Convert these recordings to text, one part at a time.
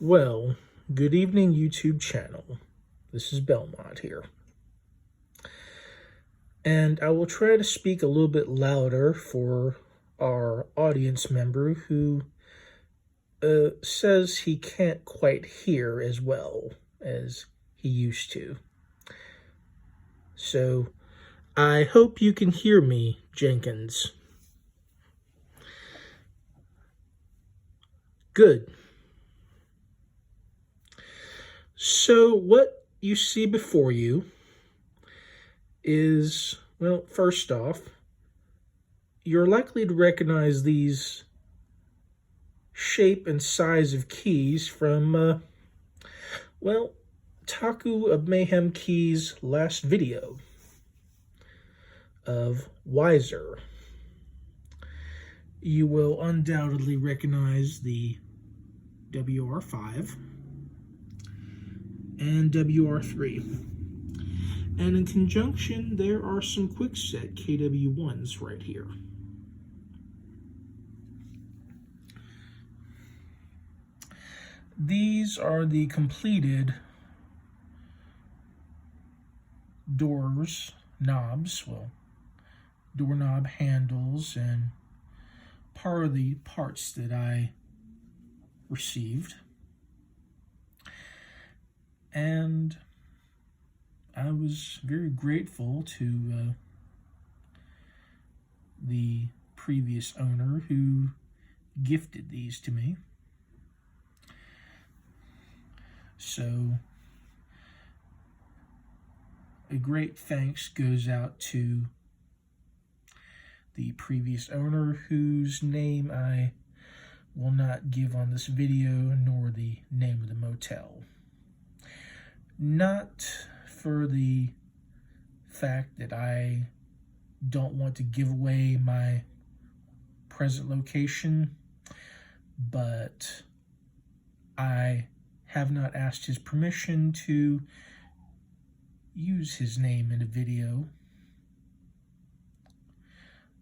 Well, good evening, YouTube channel. This is Belmont here. And I will try to speak a little bit louder for our audience member who says he can't quite hear as well as he used to. So, I hope you can hear me, Jenkins. Good. So, what you see before you is, well, first off, you're likely to recognize these shape and size of keys from, well, Taku of Mayhem Key's last video of Weiser. You will undoubtedly recognize the WR5 and WR3. And in conjunction, there are some quickset KW1s right here. These are the completed doors, knobs, well, doorknob handles, and part of the parts that I received. And I was very grateful to the previous owner who gifted these to me. So a great thanks goes out to the previous owner, whose name I will not give on this video, nor the name of the motel. Not for the fact that I don't want to give away my present location, but I have not asked his permission to use his name in a video.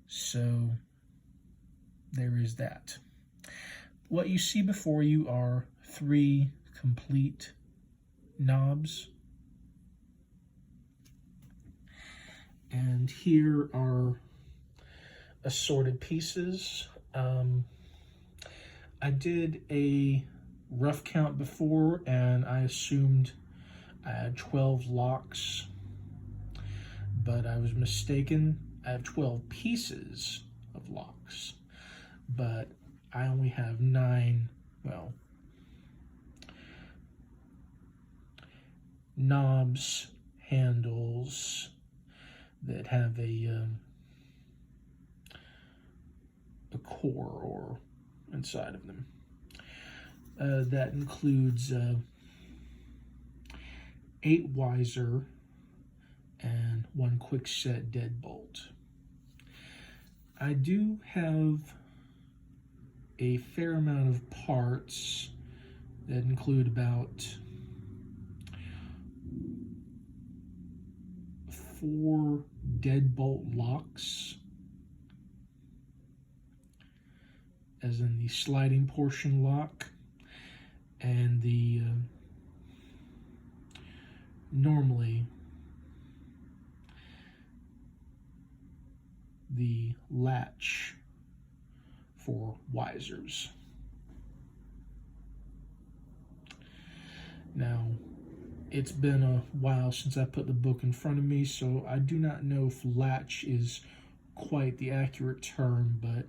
So there is that. What you see before you are 3 complete knobs. And here are assorted pieces. I did a rough count before, and I assumed I had 12 locks, but I was mistaken. I have 12 pieces of locks, but I only have 9, well, knobs, handles that have a core or inside of them. That includes 8 Weiser and 1 quickset deadbolt. I do have a fair amount of parts that include about 4 deadbolt locks, as in the sliding portion lock and the normally the latch for Weisers. Now, it's been a while since I put the book in front of me, so I do not know if latch is quite the accurate term, but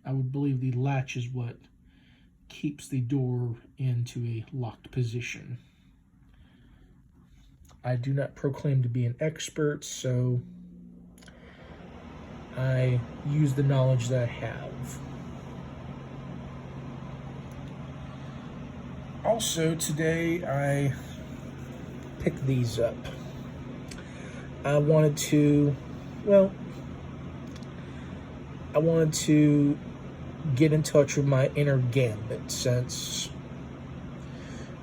I would believe the latch is what keeps the door into a locked position. I do not proclaim to be an expert, so I use the knowledge that I have. Also, today I picked these up. I wanted to get in touch with my inner Gambit, since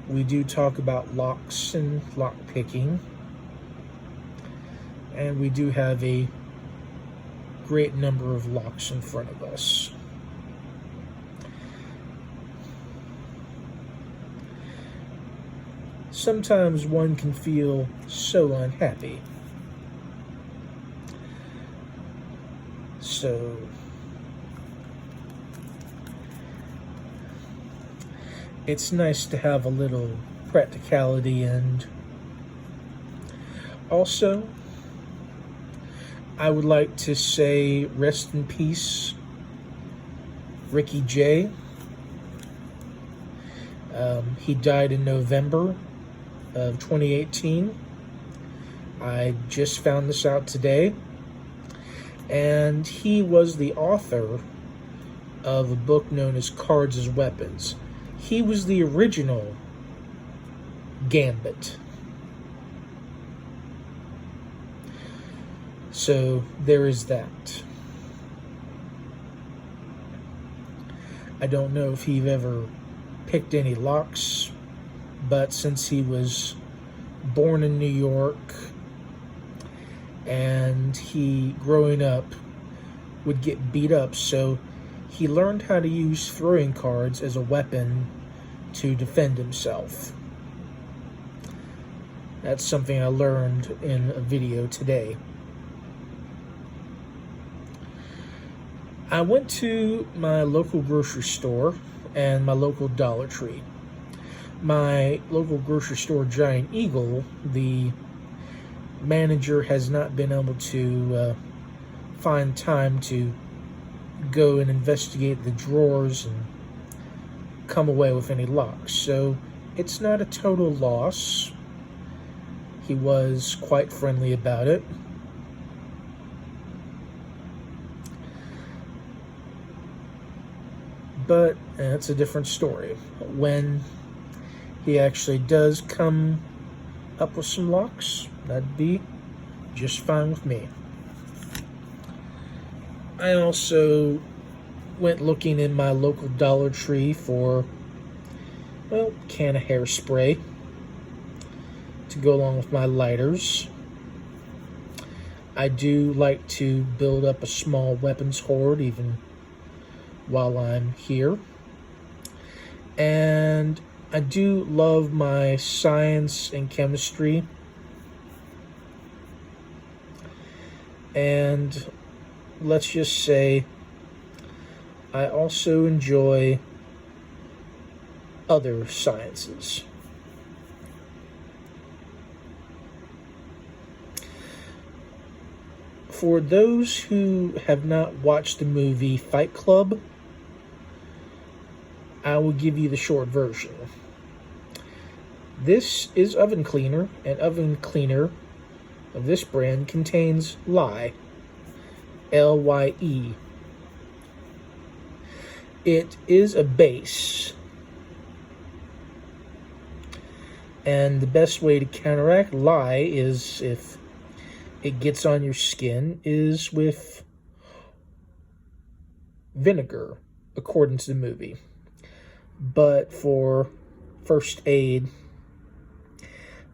we do talk about locks and lock picking, and we do have a great number of locks in front of us. sometimes one can feel so unhappy. So, it's nice to have a little practicality, and also, I would like to say rest in peace, Ricky J. He died in November of 2018. I just found this out today. And he was the author of a book known as Cards as Weapons. He was the original Gambit. So there is that. I don't know if he ever picked any locks, but since he was born in New York and he, growing up, would get beat up, so he learned how to use throwing cards as a weapon to defend himself. That's something I learned in a video today. I went to my local grocery store and my local Dollar Tree. My local grocery store, Giant Eagle, the manager has not been able to find time to go and investigate the drawers and come away with any locks. So it's not a total loss. He was quite friendly about it. But that's a different story. When he actually does come up with some locks, that'd be just fine with me. I also went looking in my local Dollar Tree for, well, a can of hairspray to go along with my lighters. I do like to build up a small weapons hoard even while I'm here. And I do love my science and chemistry. And let's just say I also enjoy other sciences. For those who have not watched the movie Fight Club, I will give you the short version. This is oven cleaner, and oven cleaner of this brand contains lye, L-Y-E. It is a base, and the best way to counteract lye is, if it gets on your skin, is with vinegar, according to the movie. But for first aid,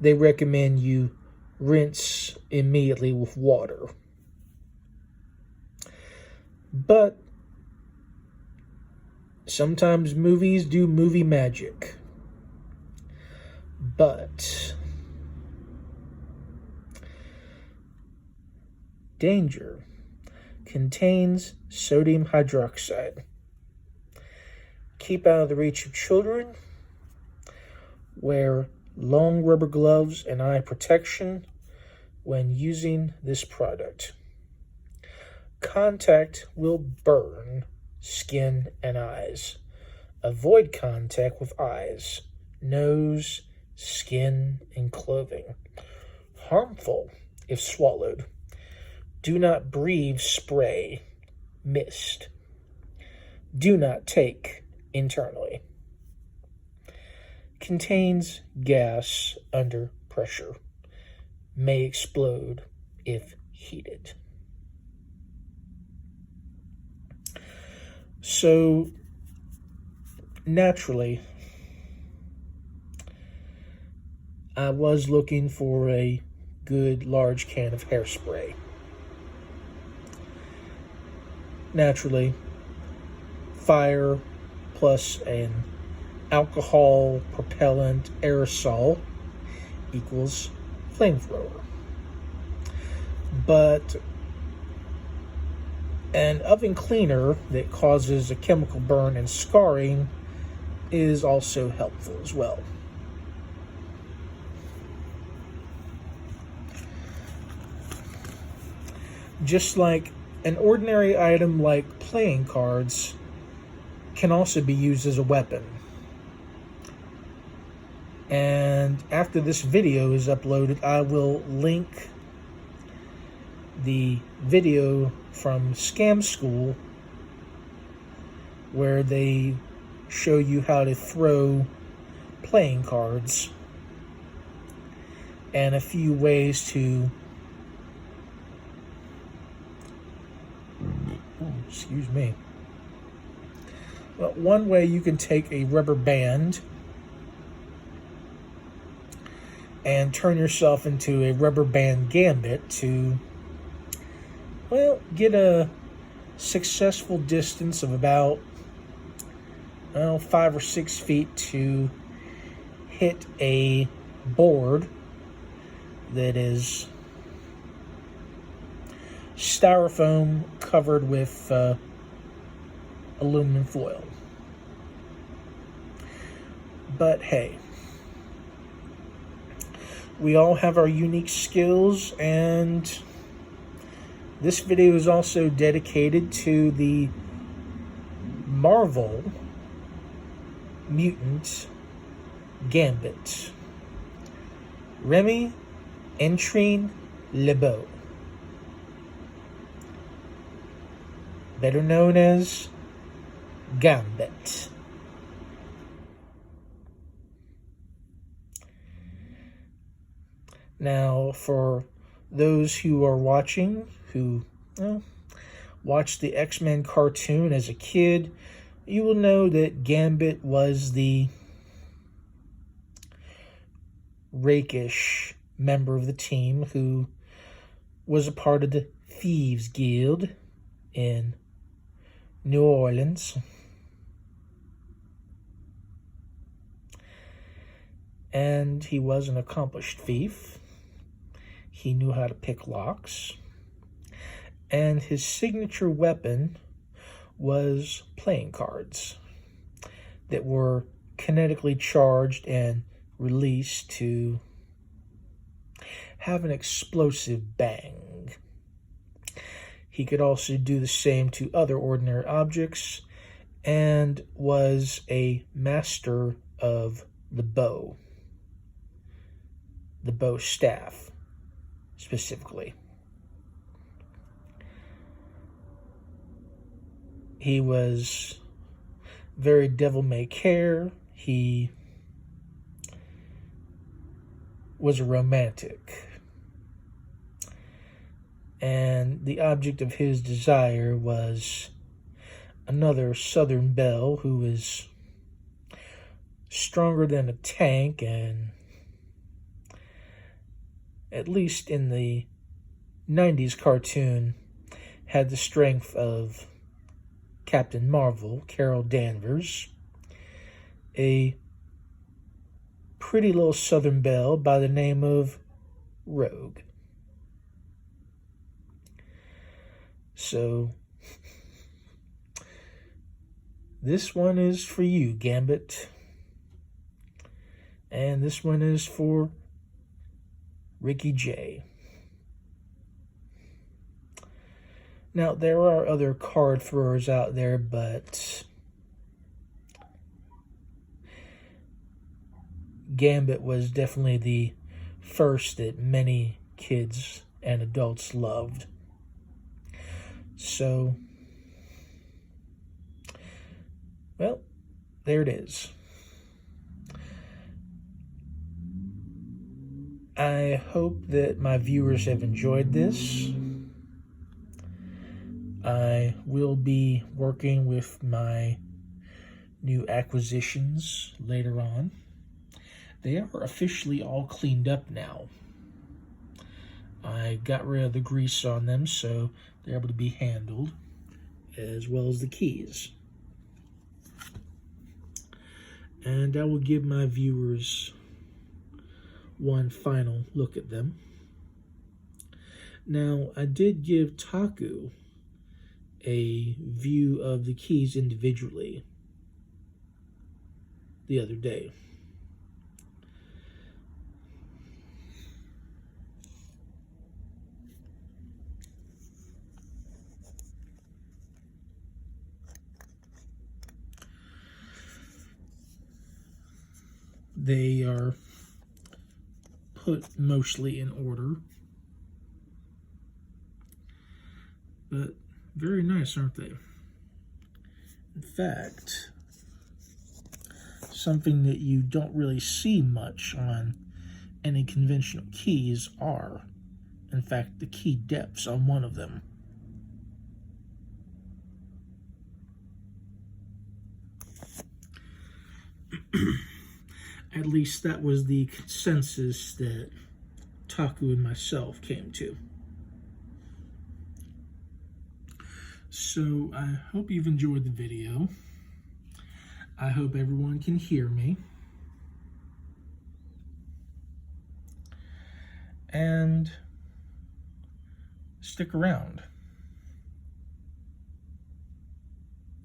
they recommend you rinse immediately with water. But sometimes movies do movie magic. But danger contains sodium hydroxide. Keep out of the reach of children. Wear long rubber gloves and eye protection when using this product. Contact will burn skin and eyes. Avoid contact with eyes, nose, skin, and clothing. Harmful if swallowed. Do not breathe spray, mist. Do not take internally. Contains gas under pressure. May explode if heated. So, naturally, I was looking for a good large can of hairspray. Naturally, fire plus an alcohol propellant aerosol equals flamethrower. But an oven cleaner that causes a chemical burn and scarring is also helpful as well. Just like an ordinary item like playing cards can also be used as a weapon. And after this video is uploaded, I will link the video from Scam School where they show you how to throw playing cards and a few ways to excuse me. Well, one way you can take a rubber band and turn yourself into a rubber band gambit to, well, get a successful distance of about 5 or 6 feet to hit a board that is styrofoam covered with aluminum foil. But hey, we all have our unique skills, and this video is also dedicated to the Marvel mutant Gambit, Remy Entrine LeBeau, better known as Gambit. Now, for those who are watching, who watched the X-Men cartoon as a kid, you will know that Gambit was the rakish member of the team who was a part of the Thieves Guild in New Orleans. And he was an accomplished thief. He knew how to pick locks. And his signature weapon was playing cards that were kinetically charged and released to have an explosive bang. He could also do the same to other ordinary objects and was a master of the bow staff specifically. He was very devil-may-care. He was a romantic. And the object of his desire was another Southern belle who was stronger than a tank, and at least in the 90s cartoon, had the strength of Captain Marvel, Carol Danvers, a pretty little Southern belle by the name of Rogue. So, this one is for you, Gambit. And this one is for Ricky J. Now, there are other card throwers out there, but Gambit was definitely the first that many kids and adults loved. So, well, there it is. I hope that my viewers have enjoyed this. I will be working with my new acquisitions later on. They are officially all cleaned up now. I got rid of the grease on them, so they're able to be handled, as well as the keys. And I will give my viewers one final look at them. Now, I did give Taku a view of the keys individually the other day. They are put mostly in order, but very nice, aren't they? In fact, something that you don't really see much on any conventional keys are, in fact, the key depths on one of them. At least that was the consensus that Taku and myself came to. So I hope you've enjoyed the video. I hope everyone can hear me. And stick around.